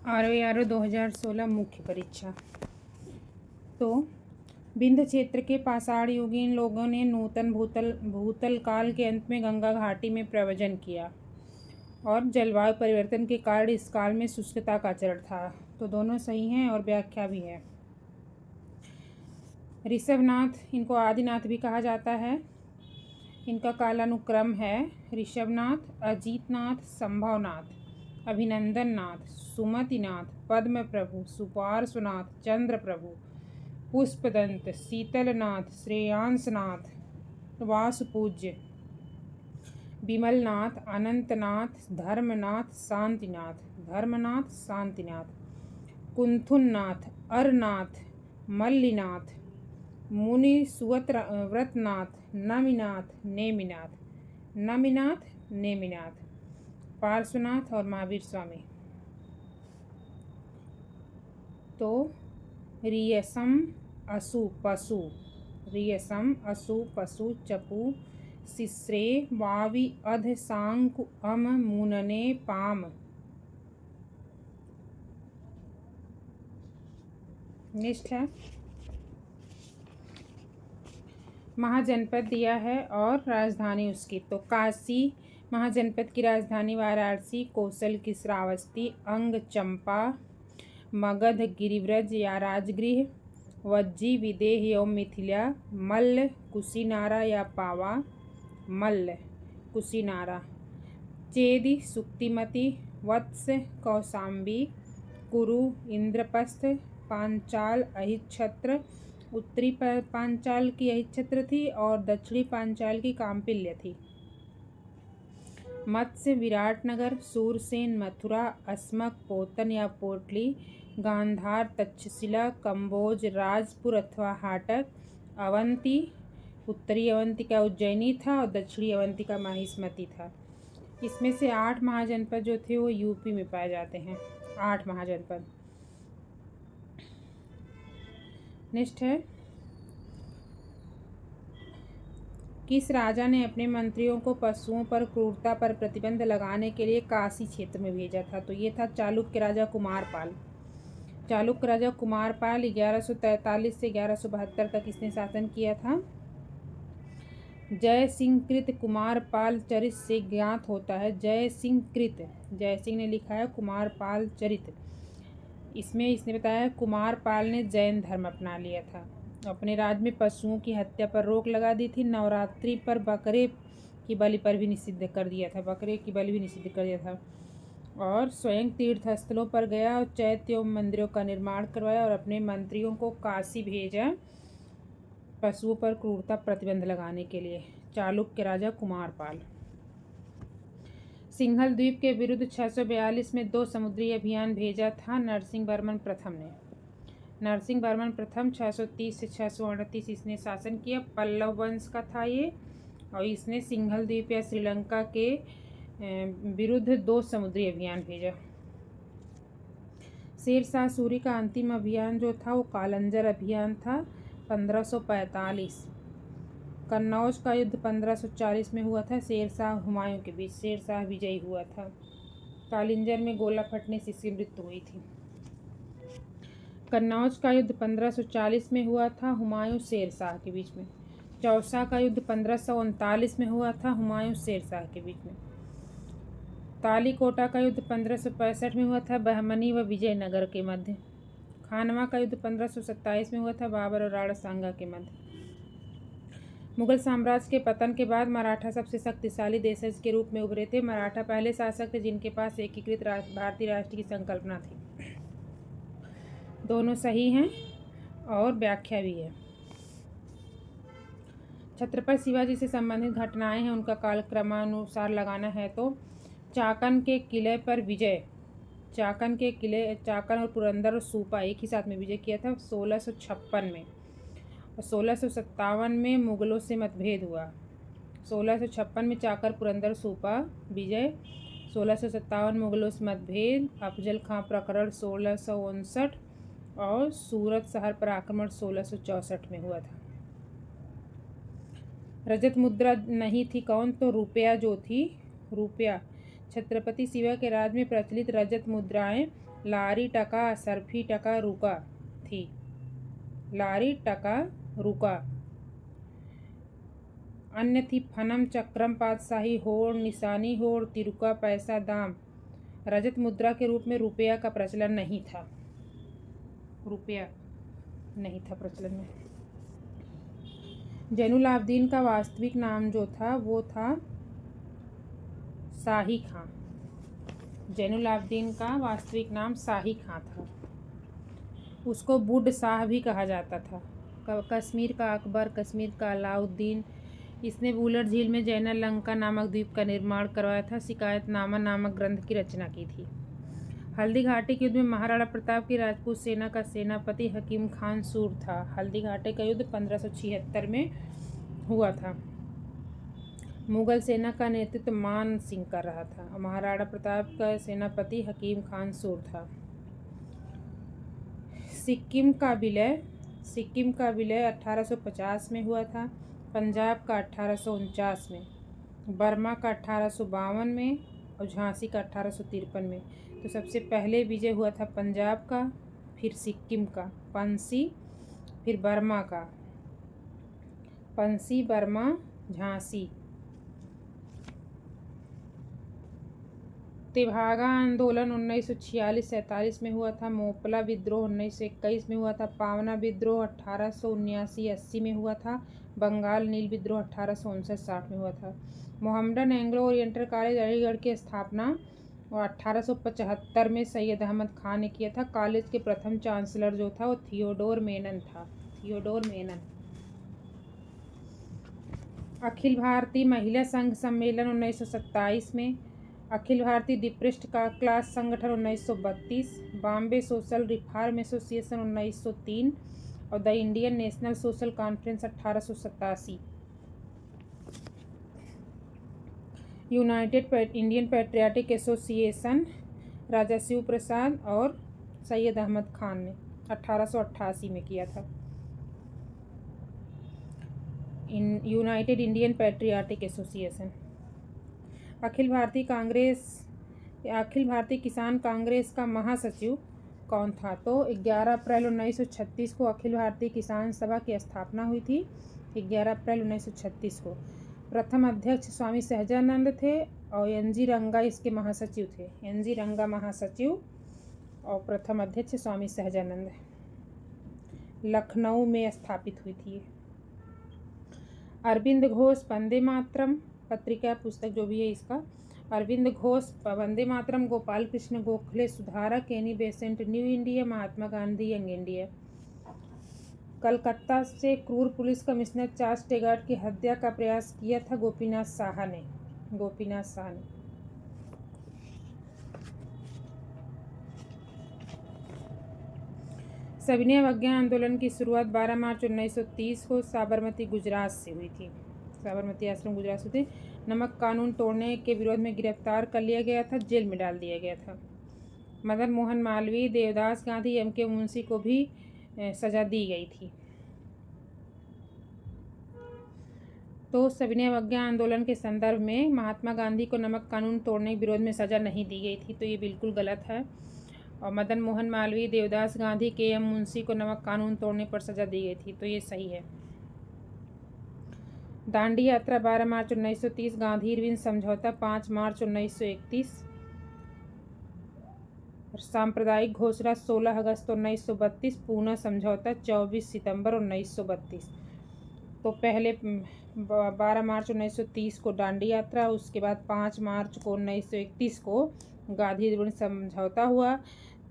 ROARO 2016 मुख्य परीक्षा। तो विंध्य क्षेत्र के पाषाण युगीन लोगों ने नूतन भूतल काल के अंत में गंगा घाटी में प्रव्रजन किया और जलवायु परिवर्तन के कारण इस काल में शुष्कता का चरण था। तो दोनों सही हैं और व्याख्या भी है। ऋषभनाथ, इनको आदिनाथ भी कहा जाता है। इनका कालानुक्रम है ऋषभनाथ, अजीतनाथ, संभवनाथ, अभिनंदननाथ, सुमतिनाथ, पद्म प्रभु, सुपार्श्वनाथ, चंद्र प्रभु, पुष्पदंत, शीतलनाथ, श्रेयांसनाथ, वासुपूज्य, विमलनाथ, अनंतनाथ, धर्मनाथ, शांतिनाथ, कुंथुनाथ, अरनाथ, मल्लिनाथ, मुनि व्रतनाथ, नेमिनाथ, पार्श्वनाथ और महावीर स्वामी। तो रियसम असु पशु चपु शिश्रे वावि अध सांकु अम मुनने पाम। नेक्स्ट है महाजनपद दिया है और राजधानी उसकी। तो काशी महाजनपद की राजधानी वाराणसी, कोसल की श्रावस्ती, अंग चंपा, मगध गिरिव्रज या राजगृह, वज्जी विदेह एवं मिथिला, मल्ल कुशीनारा या पावा, चेदि सुक्तिमती, वत्स कौशाम्बी, कुरु इंद्रप्रस्थ, पांचाल अहिच्छत्र, उत्तरी पांचाल की अहिच्छत्र थी और दक्षिणी पांचाल की काम्पिल्य थी। मत्स्य विराटनगर, सूरसेन मथुरा, अस्मक पोतन या पोटली, गांधार तक्षशिला, कंबोज राजपुर अथवा हाटक, अवंती, उत्तरी अवंती का उज्जैनी था और दक्षिणी अवंती का माहिष्मती था। इसमें से 8 महाजनपद जो थे वो यूपी में पाए जाते हैं। 8 महाजनपद। नेक्स्ट है किस राजा ने अपने मंत्रियों को पशुओं पर क्रूरता पर प्रतिबंध लगाने के लिए काशी क्षेत्र में भेजा था? तो ये था चालुक्य राजा कुमारपाल। 1143 से 1172 तक इसने शासन किया था। जय सिंह कृत कुमारपाल चरित से ज्ञात होता है। जय सिंह ने लिखा है कुमारपाल चरित। इसमें इसने बताया कुमारपाल ने जैन धर्म अपना लिया था। अपने राज्य में पशुओं की हत्या पर रोक लगा दी थी। नवरात्रि पर बकरे की बलि भी निषिद्ध कर दिया था। और स्वयं तीर्थ स्थलों पर गया और चैत्य एवं मंदिरों का निर्माण करवाया और अपने मंत्रियों को काशी भेजा पशुओं पर क्रूरता प्रतिबंध लगाने के लिए। चालुक्य राजा कुमारपाल। सिंहल द्वीप के विरुद्ध 642 में 2 समुद्री अभियान भेजा था नरसिंह वर्मन प्रथम ने। 630 से 638 इसने शासन किया। पल्लव वंश का था ये और इसने सिंहल द्वीप या श्रीलंका के विरुद्ध 2 समुद्री अभियान भेजा। शेरशाह सूरी का अंतिम अभियान जो था वो कालंजर अभियान था 1545। कन्नौज का युद्ध 1540 में हुआ था शेरशाह हुमायूं के बीच। शेरशाह विजयी हुआ था। कालिंजर में गोला फटने से इसकी मृत्यु हुई थी। कन्नौज का युद्ध 1540 में हुआ था हुमायूं शेरशाह के बीच में। चौसा का युद्ध 1539 में हुआ था हुमायूं शेरशाह के बीच में। तालीकोटा का युद्ध 1565 में हुआ था बहमनी व विजयनगर के मध्य। खानवा का युद्ध 1527 में हुआ था बाबर और राणा सांगा के मध्य। मुगल साम्राज्य के पतन के बाद मराठा सबसे शक्तिशाली देशज के रूप में उभरे थे। मराठा पहले शासक थे जिनके पास एकीकृत भारतीय राष्ट्र की संकल्पना थी। दोनों सही हैं और व्याख्या भी है। छत्रपति शिवाजी से संबंधित घटनाएं हैं, उनका कालक्रमानुसार लगाना है। तो चाकन के किले पर विजय। चाकन और पुरंदर और सूपा एक ही साथ में विजय किया था 1656 में। और 1657 में मुगलों से मतभेद हुआ। 1656 में चाकर पुरंदर सूपा विजय। 1657 मुगलों से मतभेद, अफजल खां प्रकरण 1659 और सूरत शहर पर आक्रमण 1664 में हुआ था। रजत मुद्रा नहीं थी कौन? तो रुपया जो थी। रुपया छत्रपति शिवा के राज में प्रचलित रजत मुद्राएं लारी टका सरफी टका रुका थी। लारी टका रुका। अन्य थी फनम चक्रम पातशाही होड़ निशानी होड़ तिरुका पैसा दाम। रजत मुद्रा के रूप में रुपया का प्रचलन नहीं था। रुपया नहीं था प्रचलन में। जैनुलाब्दीन का वास्तविक नाम जो था वो था शाही खां। जैनुलाब्दीन का वास्तविक नाम शाही खां था। उसको बुड्ढ शाह भी कहा जाता था। कश्मीर का अकबर, कश्मीर का अलाउद्दीन। इसने उलट झील में जैना लंका नामक द्वीप का निर्माण करवाया था। शिकायतनामा नामक ग्रंथ की रचना की थी। हल्दी घाटी के युद्ध में महाराणा प्रताप की राजपूत सेना का सेनापति हकीम खान सूर था। हल्दी घाटी का युद्ध 1576 में हुआ था। मुगल सेना का नेतृत्व मान सिंह कर रहा था। महाराणा प्रताप का सेनापति हकीम खान सूर था। सिक्किम का विलय 1850 में हुआ था। पंजाब का 1849 में, बर्मा का 1852 में और झांसी का 1853 में। तो सबसे पहले विजय हुआ था पंजाब का, फिर सिक्किम का, पंसी, फिर बर्मा का, पंसी, बर्मा, झांसी। तेभागा आंदोलन 1946-47 में हुआ था। मोपला विद्रोह 1921 में हुआ था। पावना विद्रोह 1879-80 में हुआ था। बंगाल नील विद्रोह 1859-60 में हुआ था। Mohammedan Anglo oriental college Aligarh की स्थापना 1875 में सैयद अहमद खान ने किया था। कॉलेज के प्रथम चांसलर जो था वो थियोडोर मेनन था। थियोडोर मेनन। अखिल भारतीय महिला संघ सम्मेलन 1927 में। अखिल भारतीय डिप्रेस्ड का क्लास संगठन 1932। बॉम्बे सोशल रिफॉर्म एसोसिएशन 1903 और the Indian National Social Conference 1887। United Indian Patriotic Association Raja Shiv Prasad और सैयद अहमद खान ने 1888 में किया था। United Indian Patriotic Association. Akhil Bharatiya Kisan Congress का महासचिव कौन था? तो 11 अप्रैल 1936 को अखिल भारतीय किसान सभा की स्थापना हुई थी। 11 अप्रैल 1936 को। प्रथम अध्यक्ष स्वामी सहजानंद थे और एन.जी. रंगा इसके महासचिव थे। एन.जी. रंगा महासचिव और प्रथम अध्यक्ष स्वामी सहजानंद। लखनऊ में स्थापित हुई थी। अरविंद घोष वंदे मातरम पत्रिका पुस्तक जो भी है इसका। अरविंद घोष वंदे मातरम, गोपाल कृष्ण गोखले सुधारक, Annie Besant new India, Mahatma Gandhi young India. Calcutta से क्रूर पुलिस कमिश्नर चार्ल्स टेगार्ट की हत्या का प्रयास किया था गोपीनाथ साहा ने। सविनय अवज्ञा आंदोलन की शुरुआत 12 मार्च 1930 को साबरमती गुजरात से हुई थी। साबरमती आश्रम गुजरात से थे। नमक कानून तोड़ने के विरोध में गिरफ्तार कर लिया गया था, जेल में डाल दिया गया था। मदन मोहन मालवीय, देवदास गांधी, एम.के. मुंशी को भी सजा दी गई थी। तो सविनय अवज्ञा आंदोलन के संदर्भ में महात्मा गांधी को नमक कानून तोड़ने के विरोध में सजा नहीं दी गई थी, तो ये बिल्कुल गलत है। और मदन मोहन मालवीय, देवदास गांधी, के.एम. मुंशी को नमक कानून तोड़ने पर सजा दी गई थी, तो ये सही है। दांडी यात्रा 12 मार्च 1930, गांधी इरविन समझौता 5 मार्च 1931, सांप्रदायिक घोषणा 16 अगस्त 1932, पूना समझौता 24 सितंबर 1932। तो पहले 12 मार्च 1930 को दांडी यात्रा, उसके बाद 5 मार्च को 1931 को गांधी इरविन समझौता हुआ,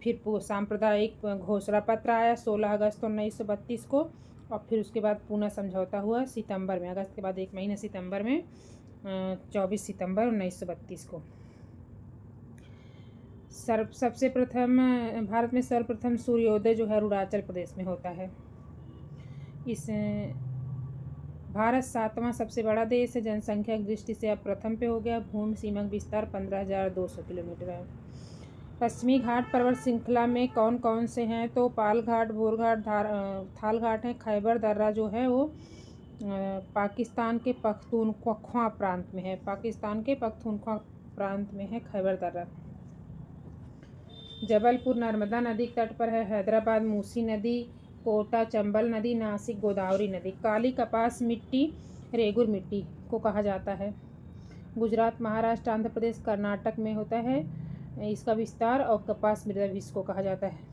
फिर सांप्रदायिक घोषणा पत्र आया 16 अगस्त 1932 को, और फिर उसके बाद पूना समझौता हुआ सितंबर में, अगस्त के बाद एक महीने सितंबर में 24 सितंबर 1932 को। सबसे प्रथम भारत में सर्वप्रथम सूर्योदय जो है अरुणाचल प्रदेश में होता है। इस भारत 7वां सबसे बड़ा देश है। जनसंख्या की दृष्टि से अब प्रथम पे हो गया। भूमि सीमक विस्तार 15,200 किलोमीटर है। पश्चिमी घाट पर्वत श्रृंखला में कौन कौन से हैं? तो पाल घाट, बोर घाट, थाल घाट है। खैबर दर्रा जो है वो पाकिस्तान के पख्तूनख्वा प्रांत में है। पाकिस्तान के पख्तूनख्वा प्रांत में है खैबर दर्रा। जबलपुर नर्मदा नदी तट पर है। हैदराबाद मूसी नदी, कोटा चंबल नदी, नासिक गोदावरी नदी। काली कपास मिट्टी रेगुर मिट्टी को कहा जाता है। गुजरात, महाराष्ट्र, आंध्र प्रदेश, कर्नाटक में होता है इसका विस्तार, और कपास मृदा भी इसको कहा जाता है।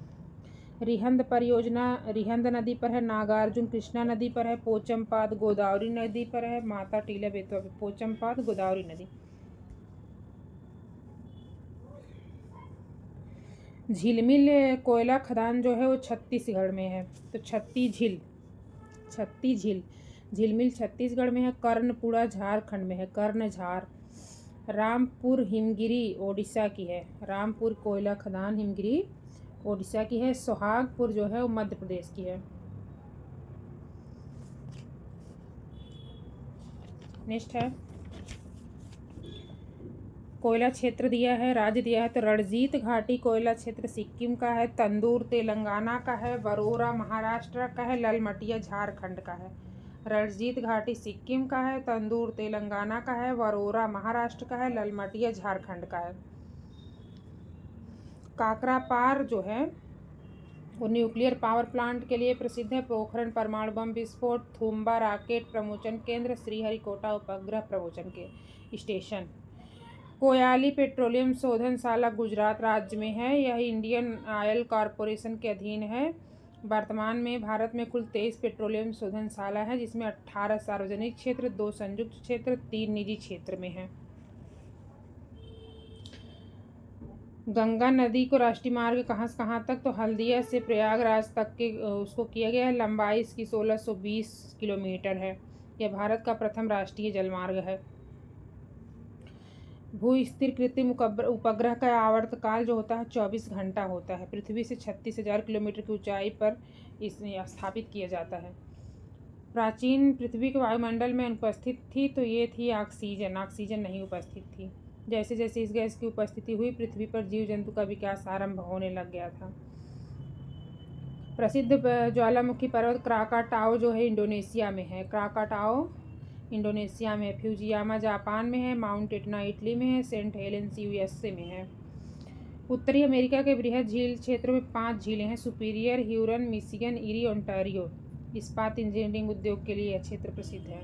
रिहंद परियोजना रिहंद नदी पर है। नागार्जुन कृष्णा नदी पर है। पोचमपाद गोदावरी नदी पर है। माता टीला बेतवा पे पोचमपाद गोदावरी नदी। झिलमिल कोयला खदान जो है वो छत्तीसगढ़ में है। तो छत्ती झील झिलमिल छत्तीसगढ़ में है। कर्णपुरा झारखंड में है। कर्णझार। रामपुर हिमगिरी ओडिशा की है। रामपुर कोयला खदान हिमगिरी ओडिशा की है। सोहागपुर जो है वो मध्य प्रदेश की है। नेक्स्ट है कोयला क्षेत्र दिया है, राज्य दिया है। तो रणजीत घाटी कोयला क्षेत्र सिक्किम का है। तंदूर तेलंगाना का है। वरोरा महाराष्ट्र का है। ललमटिया झारखंड का है। रणजीत घाटी सिक्किम का है। तंदूर तेलंगाना का है। वरोरा महाराष्ट्र का है। ललमटिया झारखंड का है। काकरापार जो है वो न्यूक्लियर पावर प्लांट के लिए प्रसिद्ध है। पोखरण परमाणु बम विस्फोट, थुम्बा रॉकेट प्रमोचन केंद्र, श्रीहरिकोटा उपग्रह प्रमोचन के स्टेशन। कोयाली पेट्रोलियम शोधनशाला गुजरात राज्य में है। यह इंडियन ऑयल कॉरपोरेशन के अधीन है। वर्तमान में भारत में कुल 23 पेट्रोलियम शोधनशाला है, जिसमें 18 सार्वजनिक क्षेत्र, 2 संयुक्त क्षेत्र, 3 निजी क्षेत्र में है। गंगा नदी को राष्ट्रीय मार्ग कहाँ से कहाँ तक? तो हल्दिया से प्रयागराज तक के उसको किया गया है। लंबाई इसकी 1620 किलोमीटर है। यह भारत का प्रथम राष्ट्रीय जलमार्ग है। भू स्थिर कृत्रिम उपग्रह का आवर्तकाल जो होता है 24 घंटा होता है। पृथ्वी से 36,000 किलोमीटर की ऊंचाई पर इसे स्थापित किया जाता है। प्राचीन पृथ्वी के वायुमंडल में अनुपस्थित थी तो ये थी ऑक्सीजन नहीं उपस्थित थी। जैसे जैसे इस गैस की उपस्थिति हुई पृथ्वी पर जीव जंतु का विकास आरंभ होने लग गया था। प्रसिद्ध ज्वालामुखी पर्वत क्राकाटाओ जो है इंडोनेशिया में है। क्राकाटाओ इंडोनेशिया में है। फ्यूजियामा जापान में है। माउंट एटना इटली में है। सेंट हेलेंस यूएसए में है। उत्तरी अमेरिका के बृहद झील क्षेत्रों में 5 झीलें हैं। Superior, Hurun, Michigan, eri, Ontario. इस्पात इंजीनियरिंग उद्योग के लिए यह क्षेत्र प्रसिद्ध है।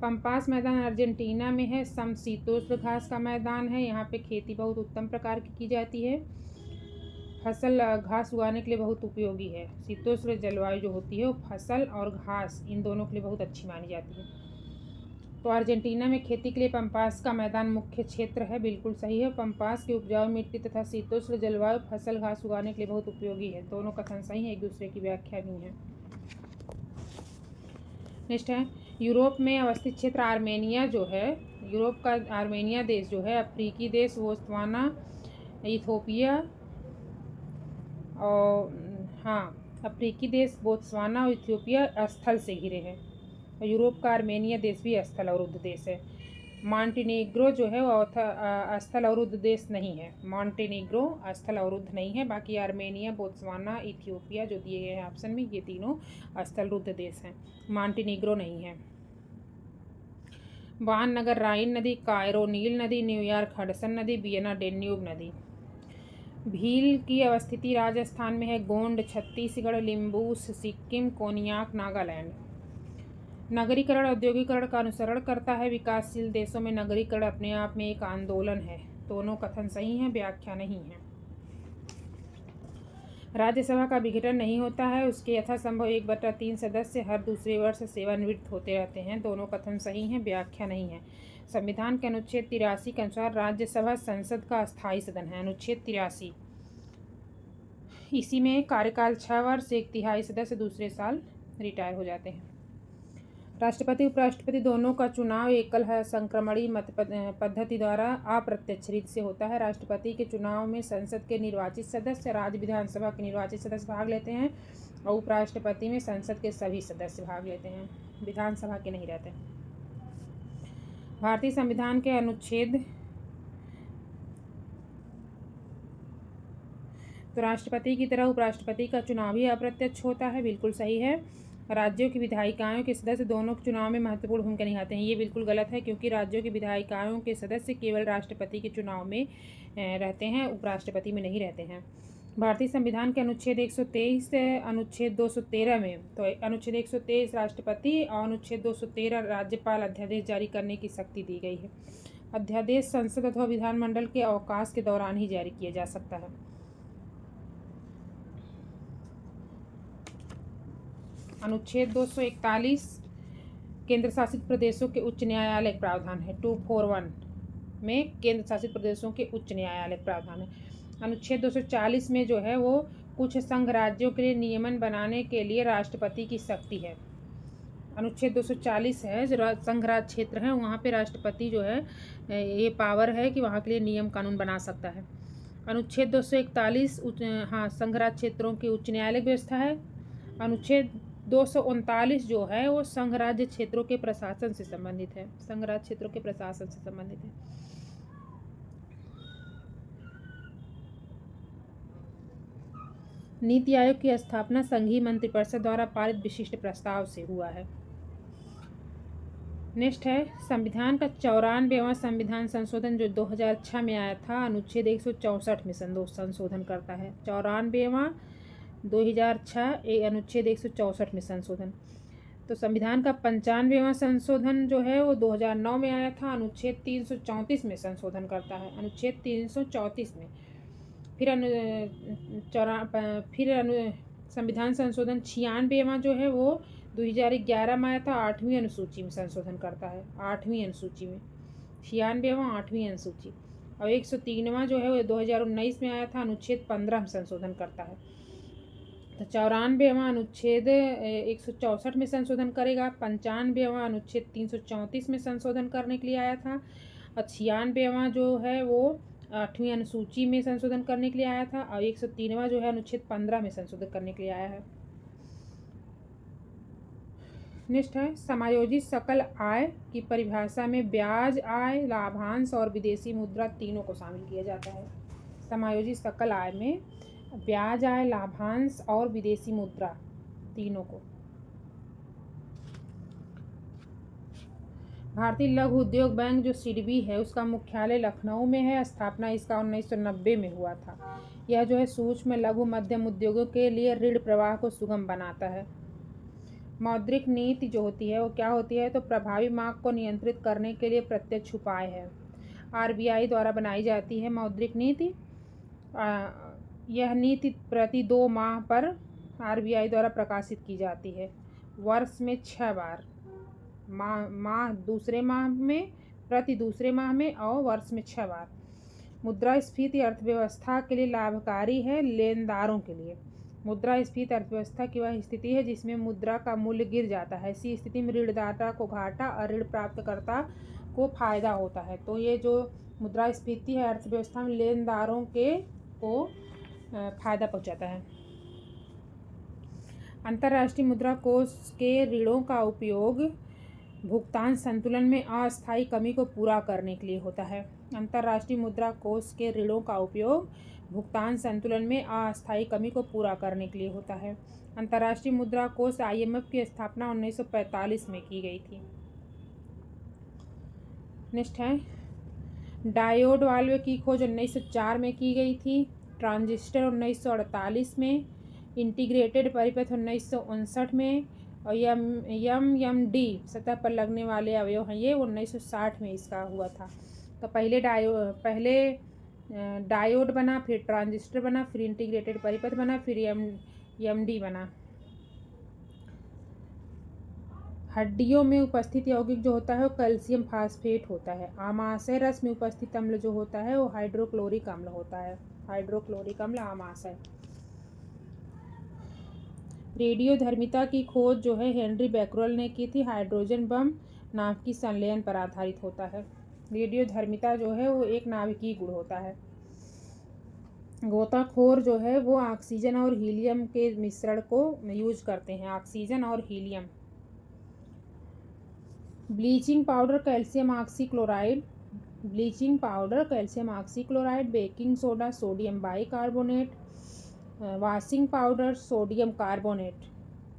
पंपास मैदान अर्जेंटीना में है। समशीतोष्ण घास का मैदान है। यहाँ पे खेती बहुत उत्तम प्रकार की जाती है। फसल घास उगाने के लिए बहुत उपयोगी है। शीतोष्ण जलवायु जो होती है वो फसल और घास इन दोनों के लिए बहुत अच्छी मानी जाती है। तो अर्जेंटीना में खेती के लिए पंपास का मैदान मुख्य क्षेत्र है। बिल्कुल सही है। पंपास की उपजाऊ मिट्टी तथा शीतोष्ण जलवायु फसल घास उगाने के लिए बहुत उपयोगी है। दोनों कथन सही है, एक दूसरे की व्याख्या भी है। नेक्स्ट है यूरोप में अवस्थित क्षेत्र आर्मेनिया जो है। यूरोप का आर्मेनिया देश जो है अफ्रीकी देश बोत्सवाना, इथियोपिया और अफ्रीकी देश बोत्सवाना और इथियोपिया स्थल से घिरे हैं। और यूरोप का आर्मेनिया देश भी स्थल अवरुद्ध देश है। मॉन्टेनेग्रो जो है वो स्थल अवरुद्ध देश नहीं है। मॉन्टेनेग्रो स्थल अवरुद्ध नहीं है। बाकी आर्मेनिया, बोत्सवाना, इथियोपिया जो दिए गए हैं ऑप्शन में ये तीनों स्थल अवरुद्ध देश हैं। मॉन्टेनेग्रो नहीं है। वान नगर राइन नदी, कायरो नील नदी, न्यूयॉर्क हडसन नदी, वियना डेन्यूब नदी। भील की अवस्थिति राजस्थान में है। गोंड छत्तीसगढ़, लिम्बूस सिक्किम, कोनियाक नागालैंड। नगरीकरण औद्योगिकरण का अनुसरण करता है। विकासशील देशों में नगरीकरण अपने आप में एक आंदोलन है। दोनों कथन सही हैं, व्याख्या नहीं है। राज्यसभा का विघटन नहीं होता है। उसके यथासंभव 1/3 सदस्य हर दूसरे वर्ष सेवानिवृत्त होते रहते हैं। दोनों कथन सही हैं, व्याख्या नहीं है। संविधान के अनुच्छेद 83 के अनुसार राज्यसभा संसद का अस्थायी सदन है। अनुच्छेद 83 इसी में कार्यकाल 6 वर्ष, 1/3 सदस्य दूसरे साल रिटायर हो जाते हैं। राष्ट्रपति उपराष्ट्रपति दोनों का चुनाव एकल संक्रमणीय मत पद्धति द्वारा अप्रत्यक्ष रीत से होता है। राष्ट्रपति के चुनाव में संसद के निर्वाचित सदस्य, राज्य विधानसभा के निर्वाचित सदस्य भाग लेते हैं और उपराष्ट्रपति में संसद के सभी सदस्य भाग लेते हैं, विधानसभा के नहीं रहते। भारतीय संविधान के अनुच्छेद तो राष्ट्रपति की तरह उपराष्ट्रपति का चुनाव भी अप्रत्यक्ष होता है। बिल्कुल सही है। राज्यों की विधायिकाओं के सदस्य दोनों चुनाव में महत्वपूर्ण भूमिका निभाते हैं। ये बिल्कुल गलत है, क्योंकि राज्यों की विधायिकाओं के सदस्य केवल राष्ट्रपति के चुनाव में रहते हैं, उपराष्ट्रपति में नहीं रहते हैं। भारतीय संविधान के अनुच्छेद 123 अनुच्छेद 213 में, तो अनुच्छेद 123 राष्ट्रपति और अनुच्छेद 213 राज्यपाल अध्यादेश जारी करने की शक्ति दी गई है। अध्यादेश संसद अथवा विधानमंडल के अवकाश के दौरान ही जारी किया जा सकता है। अनुच्छेद 241 केंद्र शासित प्रदेशों के उच्च न्यायालय प्रावधान है। 241 में केंद्र शासित प्रदेशों के उच्च न्यायालय प्रावधान है। अनुच्छेद 240 में जो है वो कुछ संघ राज्यों के लिए नियमन बनाने के लिए राष्ट्रपति की शक्ति है। अनुच्छेद 240 है, जो संघ राज्य क्षेत्र है वहाँ पे राष्ट्रपति जो है ये पावर है कि वहाँ के लिए नियम कानून बना सकता है। अनुच्छेद 241 संघ राज्य क्षेत्रों की उच्च न्यायालय व्यवस्था है। अनुच्छेद 239 जो है वो संघ राज्य क्षेत्रों के प्रशासन से संबंधित है। संघ राज्य क्षेत्रों के प्रशासन से संबंधित है। नीति आयोग की स्थापना संघीय मंत्रिपरिषद द्वारा पारित विशिष्ट प्रस्ताव से हुआ है। नेक्स्ट है संविधान का 94वां संविधान संशोधन जो 2006 में आया था, अनुच्छेद 164 में संशोधन करता है। 94वां 2006 अनुच्छेद 164 में संशोधन। तो संविधान का 95वां संशोधन जो है वो 2009 में आया था, अनुच्छेद 334 में संशोधन करता है। अनुच्छेद 334 में फिर संविधान संशोधन 96वां जो है वो 2011 में आया था, 8वीं अनुसूची में संशोधन करता है। 8वीं अनुसूची में 96वां 8वीं अनुसूची। और 103वां जो है वो 2019 में आया था, अनुच्छेद 15 में संशोधन करता है। तो 94वां अनुच्छेद 164 में संशोधन करेगा। 95वां अनुच्छेद 334 में संशोधन करने के लिए आया था। और 96वां जो है वो 8वीं अनुसूची में संशोधन करने के लिए आया था। और 103वां जो है अनुच्छेद 15 में संशोधन करने के लिए आया है। नेक्स्ट है समायोजित सकल आय की परिभाषा में ब्याज आय, लाभांश और विदेशी मुद्रा तीनों को शामिल किया जाता है। समायोजित सकल आय में ब्याज आय, लाभांश और विदेशी मुद्रा तीनों को। भारतीय लघु उद्योग बैंक जो सिडबी है उसका मुख्यालय लखनऊ में है। स्थापना इसका 1990 में हुआ था। यह जो है सूक्ष्म लघु मध्यम उद्योगों के लिए ऋण प्रवाह को सुगम बनाता है। मौद्रिक नीति जो होती है वो क्या होती है, तो प्रभावी मांग को नियंत्रित करने के लिए प्रत्यक्ष उपाय है। आरबीआई द्वारा बनाई जाती है मौद्रिक नीति। यह नीति प्रति 2 माह पर आरबीआई द्वारा प्रकाशित की जाती है। वर्ष में 6 बार, दूसरे माह में, प्रति दूसरे माह में और वर्ष में 6 बार। मुद्रास्फीति अर्थव्यवस्था के लिए लाभकारी है, लेनदारों के लिए। मुद्रास्फीति अर्थव्यवस्था की वह स्थिति है जिसमें मुद्रा का मूल्य गिर जाता है। ऐसी स्थिति में ऋणदाता को घाटा और ऋण प्राप्तकर्ता को फायदा होता है। तो ये जो मुद्रास्फीति है अर्थव्यवस्था में लेनदारों को फायदा पहुंचाता है। अंतर्राष्ट्रीय मुद्रा कोष के ऋणों का उपयोग भुगतान संतुलन में अस्थायी कमी को पूरा करने के लिए होता है। अंतर्राष्ट्रीय मुद्रा कोष के ऋणों का उपयोग भुगतान संतुलन में अस्थायी कमी को पूरा करने के लिए होता है। अंतर्राष्ट्रीय मुद्रा कोष IMF की स्थापना 1945 में की गई थी। नेक्स्ट है डायोड वाल्व की खोज 1904 में की गई थी। ट्रांजिस्टर 1948 में, इंटीग्रेटेड परिपथ 1959 में, और MMD सतह पर लगने वाले अवयव हैं ये 1960 में इसका हुआ था। तो पहले डायोड बना, फिर ट्रांजिस्टर बना, फिर इंटीग्रेटेड परिपथ बना, फिर MD बना। हड्डियों में उपस्थित यौगिक जो होता है वो कैल्शियम फास्फेट होता है। आमाशय रस में उपस्थित अम्ल जो होता है वो हाइड्रोक्लोरिक अम्ल होता है। हाइड्रोक्लोरिक अम्ल आमाशय। रेडियोधर्मिता की खोज जो है हेनरी बैकरल ने की थी। हाइड्रोजन बम नाभिकीय संलयन पर आधारित होता है। रेडियोधर्मिता जो है वो एक नाभिकीय गुण होता है। गोताखोर जो है वो ऑक्सीजन और हीलियम के मिश्रण को यूज करते हैं। ऑक्सीजन और helium. Bleaching powder calcium oxychloride, baking soda sodium bicarbonate, washing powder sodium carbonate,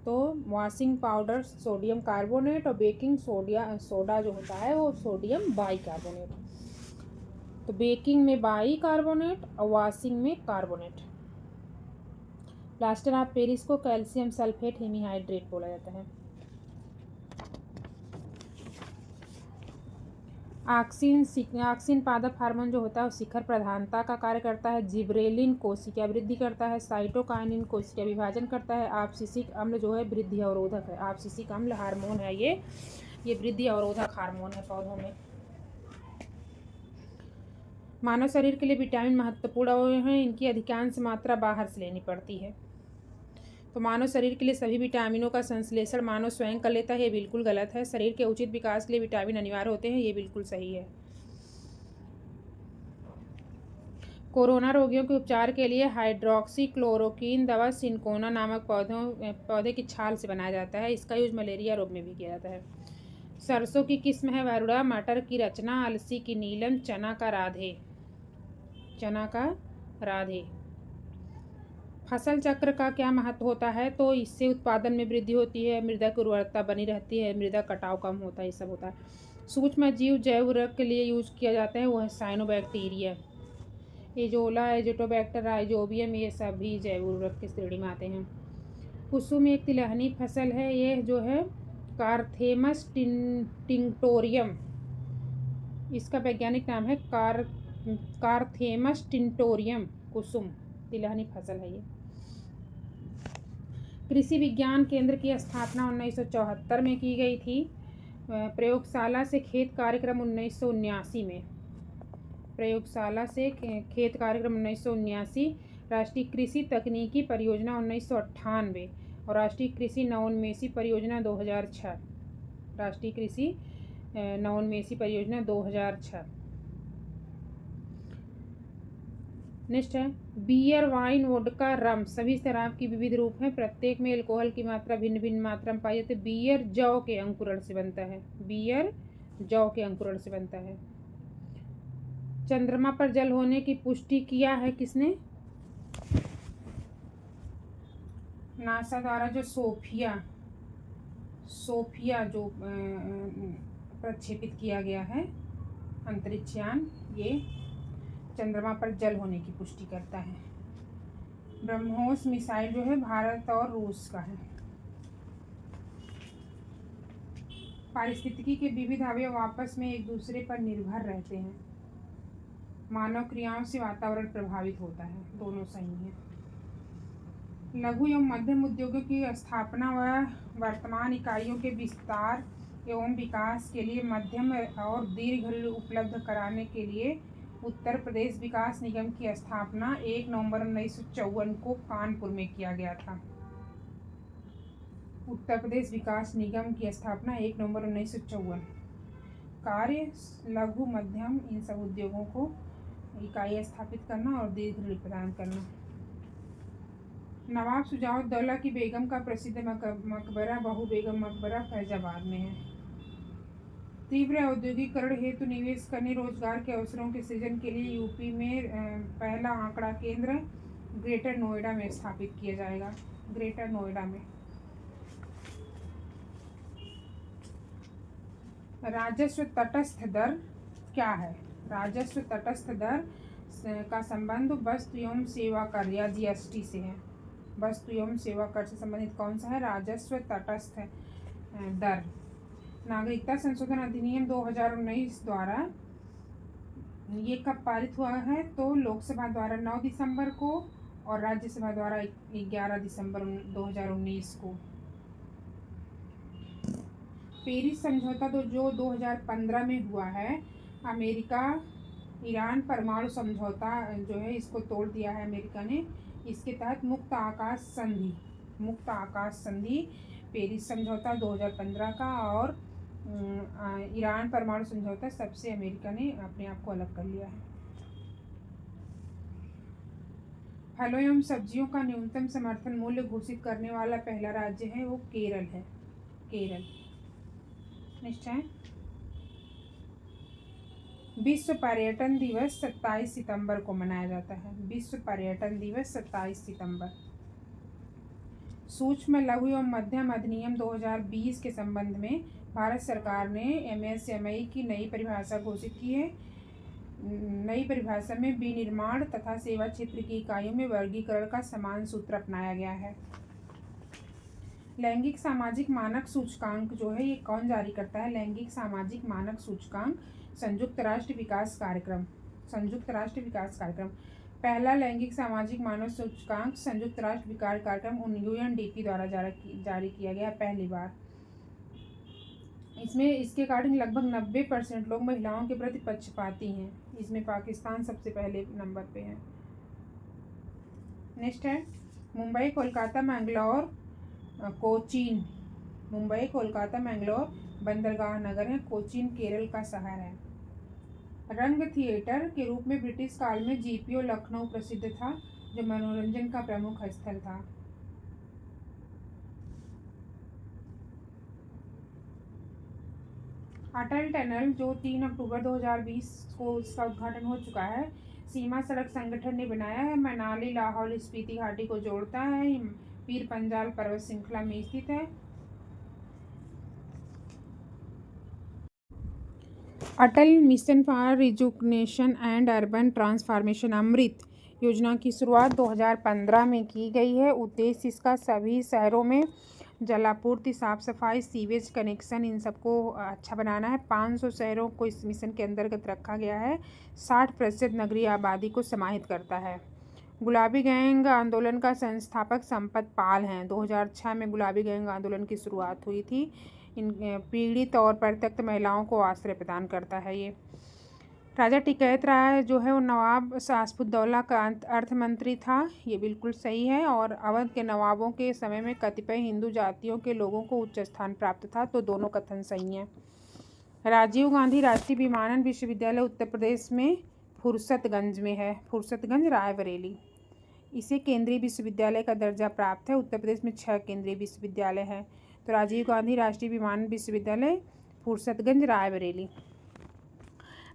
तो वॉशिंग पाउडर सोडियम कार्बोनेट और बेकिंग सोडा जो होता है वो सोडियम बाइकार्बोनेट। तो बेकिंग में बाइकार्बोनेट और वॉशिंग में कार्बोनेट। प्लास्टर ऑफ पेरिस को कैल्शियम सल्फेट हेमीहाइड्रेट बोला जाता है। ऑक्सिन पादप हार्मोन जो होता है वो शिखर प्रधानता का कार्य करता है। जिब्रेलिन कोशिका वृद्धि करता है। साइटोकाइनिन कोशिका विभाजन करता है। आपसिसिक अम्ल जो है वृद्धि अवरोधक है। आपसिसिक अम्ल हार्मोन है ये वृद्धि अवरोधक हार्मोन है पौधों में। मानव शरीर के लिए विटामिन महत्वपूर्ण हैं। इनकी अधिकांश मात्रा बाहर से लेनी पड़ती है। तो मानव शरीर के लिए सभी विटामिनों का संश्लेषण मानव स्वयं कर लेता है, ये बिल्कुल गलत है। शरीर के उचित विकास के लिए विटामिन अनिवार्य होते हैं, ये बिल्कुल सही है। कोरोना रोगियों के उपचार के लिए हाइड्रोक्सीक्लोरोक्वीन दवा सिनकोना नामक पौधे की छाल से बनाया जाता है। इसका यूज मलेरिया रोग में भी किया जाता है। सरसों की किस्म है वरुणा, मटर की रचना, अलसी की नीलम, चना का राधे। फसल चक्र का क्या महत्व होता है? तो इससे उत्पादन में वृद्धि होती है, मृदा की उर्वरकता बनी रहती है, मृदा कटाव कम होता है, ये सब होता है। सूक्ष्म जीव जैव उर्वरक के लिए यूज किया जाता है, वो है साइनोबैक्टीरिया। एजोला, एजोटोबैक्टर, राइजोबियम, ये सभी जैव उर्वरक की श्रेणी में आते हैं। कुसुम एक तिलहनी फसल है, ये जो है कार्थेमस टिंक्टोरियम, इसका वैज्ञानिक नाम है कार्थेमस टिंक्टोरियम। कुसुम तिलहनी फसल है ये। कृषि विज्ञान केंद्र की स्थापना 1974 में की गई थी। प्रयोगशाला से खेत कार्यक्रम 1979 में। प्रयोगशाला से खेत कार्यक्रम 1979, राष्ट्रीय कृषि तकनीकी परियोजना 1998 और राष्ट्रीय कृषि नवोन्मेषी परियोजना 2006। राष्ट्रीय कृषि नवोन्मेषी परियोजना 2006। नेक्स्ट है बियर, वाइन, वोडका, रम सभी शराब की विविध रूप हैं। प्रत्येक में अल्कोहल की मात्रा भिन्न भिन्न मात्रा में पाई जाती है। बियर जौ के अंकुरण से बनता है। बियर जौ के अंकुरण से बनता है। चंद्रमा पर जल होने की पुष्टि किया है किसने? नासा द्वारा जो सोफिया जो प्रक्षेपित किया गया है अंतरिक्षयान, ये चंद्रमा पर जल होने की पुष्टि करता है। ब्रह्मोस मिसाइल जो है भारत और रूस का है। पारिस्थितिकी के विविध अवयव आपस में एक दूसरे पर निर्भर रहते हैं। मानव क्रियाओं से वातावरण प्रभावित होता है, दोनों सही हैं। लघु एवं मध्यम उद्योगों की स्थापना व वर्तमान इकाइयों के विस्तार एवं विकास के लिए मध्यम और दीर्घ ऋण उपलब्ध कराने के लिए उत्तर प्रदेश विकास निगम की स्थापना 1 नवंबर 1954 को कानपुर में किया गया था। उत्तर प्रदेश विकास निगम की स्थापना 1 नवंबर 1954। कार्य लघु मध्यम इन सब उद्योगों को इकाई स्थापित करना और दीर्घ ऋण प्रदान करना। नवाब शुजाउद्दौला की बेगम का प्रसिद्ध मकबरा बहू बेगम मकबरा फैजाबाद में है। तीव्र औद्योगिकरण हेतु निवेश करने, रोजगार के अवसरों के सृजन के लिए यूपी में पहला आंकड़ा केंद्र ग्रेटर नोएडा में स्थापित किया जाएगा। ग्रेटर नोएडा में। राजस्व तटस्थ दर क्या है? राजस्व तटस्थ दर का संबंध वस्तु एवं सेवा कर या जीएसटी से है। वस्तु एवं सेवा कर से संबंधित कौन सा है? राजस्व तटस्थ दर। नागरिकता संशोधन अधिनियम 2019 द्वारा ये कब पारित हुआ है? तो लोकसभा द्वारा 9 दिसंबर को और राज्यसभा द्वारा 11 दिसंबर 2019 को। पेरिस समझौता जो 2015 में हुआ है, अमेरिका ईरान परमाणु समझौता जो है इसको तोड़ दिया है अमेरिका ने। इसके तहत मुक्त आकाश संधि पेरिस समझौता 2015 का और ईरान परमाणु समझौता सबसे अमेरिका ने अपने आप को अलग कर लिया है। फलों एवं सब्जियों का न्यूनतम समर्थन मूल्य घोषित करने वाला पहला राज्य है वो केरल है। केरल। निश्चय। विश्व पर्यटन दिवस 27 सितंबर को मनाया जाता है। विश्व पर्यटन दिवस 27 सितंबर। सूक्ष्म लघु एवं मध्यम अधिनियम 2020 के संबंध में भारत सरकार ने एमएसएमई की नई परिभाषा घोषित की है। नई परिभाषा में विनिर्माण तथा सेवा क्षेत्र की इकाइयों में वर्गीकरण का समान सूत्र अपनाया गया है। लैंगिक सामाजिक मानक सूचकांक जो है ये कौन जारी करता है? लैंगिक सामाजिक मानक सूचकांक संयुक्त राष्ट्र विकास कार्यक्रम। पहला लैंगिक सामाजिक मानक सूचकांक संयुक्त राष्ट्र विकास कार्यक्रम UNDP द्वारा जारी किया गया पहली बार। इसमें इसके अकॉर्डिंग लगभग 90% लोग महिलाओं के प्रति पक्षपाती हैं। इसमें पाकिस्तान सबसे पहले नंबर पे है। नेक्स्ट है मुंबई कोलकाता मैंगलोर कोचीन। मुंबई कोलकाता मैंगलोर बंदरगाह नगर है। कोचीन केरल का शहर है। रंग थिएटर के रूप में ब्रिटिश काल में GPO लखनऊ प्रसिद्ध था, जो मनोरंजन का प्रमुख स्थल था। अटल टनल जो 3 अक्टूबर 2020 को इसका उद्घाटन हो चुका है, सीमा सड़क संगठन ने बनाया है। मनाली लाहौल स्पीति घाटी को जोड़ता है। पीर पंजाल पर्वत श्रृंखला में स्थित है। Atal mission for rejuvenation and urban transformation AMRUT योजना की शुरुआत 2015 में की गई है। उद्देश्य इसका सभी शहरों में जलापूर्ति, साफ सफाई, सीवेज कनेक्शन इन सबको अच्छा बनाना है। 500 शहरों को इस मिशन के अंतर्गत रखा गया है। 60% नगरीय आबादी को समाहित करता है। गुलाबी गैंग आंदोलन का संस्थापक संपत पाल हैं। 2006 में गुलाबी गैंग आंदोलन की शुरुआत हुई थी। इन पीड़ित और परित्यक्त महिलाओं को आश्रय प्रदान करता है ये। राजा टिकैत राय जो है वो नवाब सासफुद्दौला का अर्थ मंत्री था। ये बिल्कुल सही है। और अवध के नवाबों के समय में कतिपय हिंदू जातियों के लोगों को उच्च स्थान प्राप्त था, तो दोनों कथन सही हैं। राजीव गांधी राष्ट्रीय विमानन विश्वविद्यालय उत्तर प्रदेश में फुर्सतगंज में है। फुर्सतगंज रायबरेली। इसे केंद्रीय विश्वविद्यालय का दर्जा प्राप्त है। उत्तर प्रदेश में 6 केंद्रीय विश्वविद्यालय हैं। तो राजीव गांधी राष्ट्रीय विमानन विश्वविद्यालय फुर्सतगंज रायबरेली।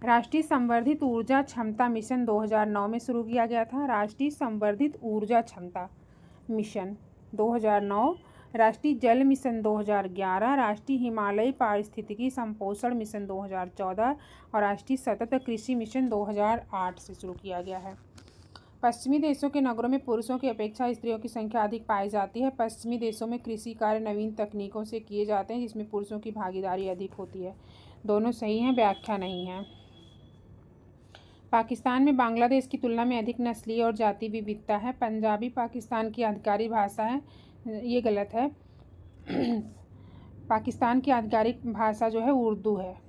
राष्ट्रीय संवर्धित ऊर्जा क्षमता मिशन 2009 में शुरू किया गया था। राष्ट्रीय संवर्धित ऊर्जा क्षमता मिशन 2009, राष्ट्रीय जल मिशन 2011, राष्ट्रीय हिमालयी पारिस्थितिकी संपोषण मिशन 2014 और राष्ट्रीय सतत कृषि मिशन 2008 से शुरू किया गया है। पश्चिमी देशों के नगरों में पुरुषों की अपेक्षा स्त्रियों की संख्या अधिक पाई जाती है। पश्चिमी देशों में कृषि कार्य नवीन तकनीकों से किए जाते हैं, जिसमें पुरुषों की भागीदारी अधिक होती है। दोनों सही हैं, व्याख्या नहीं है। पाकिस्तान में बांग्लादेश की तुलना में अधिक नस्लीय और जाति विविधता है। पंजाबी पाकिस्तान की आधिकारिक भाषा है, ये गलत है। पाकिस्तान की आधिकारिक भाषा जो है उर्दू है।